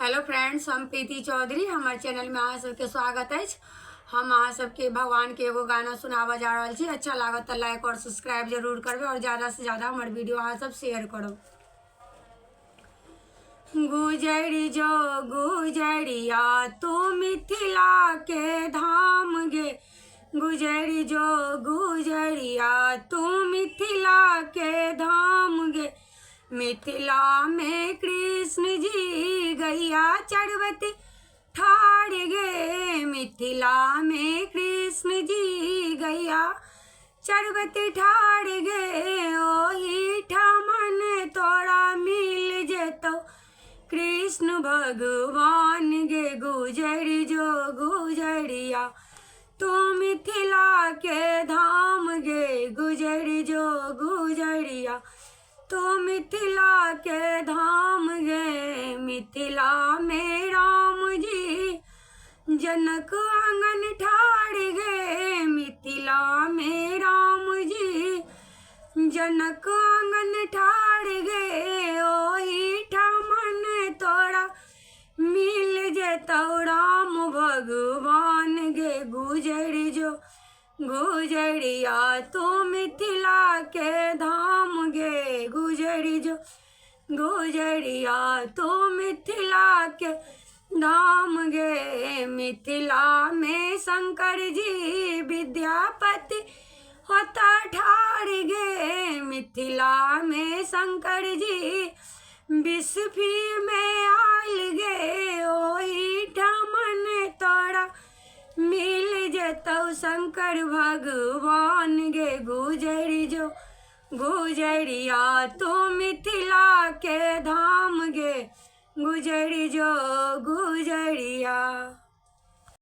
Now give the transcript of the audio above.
Hello friends, हम प्रीति चौधरी हमारे channel में अहाँ सबके स्वागत है। हम अहाँ सबके भगवान के एगो गाना सुनावा जा रहा छी। अच्छा लागत तो लाइक और सब्सक्राइब जरूर करबे और ज़्यादा से ज़्यादा हमारे वीडियो अहाँ सब शेयर करो। गुजरी जो गुजरिया तू मिथिला के धाम गे, गुजरी जो गुजरिया तू मिथिला के धाम गे। मिथिला में कृष्ण जी गैया चढ़वती ठाड़ गे, मिथिला में कृष्ण जी गैया चढ़वती ठाड़ गे। ओही ठमन तोरा मिल जेतो कृष्ण भगवान गे। गुजरी जो गुजरिया तू मिथिला के धाम गे, गुजरी जो गुजरिया तू मिथिला के धाम गे। मिथिला में राम जी जनक आंगन ठाड़ गे, मिथिला में राम जी जनक आंगन ठाड़ गे। ओही ठमन तोरा मिल जेतौ राम भगवान गे। गुजरी जो गुजरिया तू मिथिला के धाम गे, गुजरी जो गुजरिया तू मिथिला के धाम गे। मिथिला में शंकर जी विद्यापति होता ठाड़ गे, मिथिला में शंकर जी विश्वफी में आल गे। ओही ठमन तोरा मिल जेतौ शंकर भगवान गे। गुजरी जो गुजरिया तू मिथिला के धाम गे, गुजरी जो गुजरिया।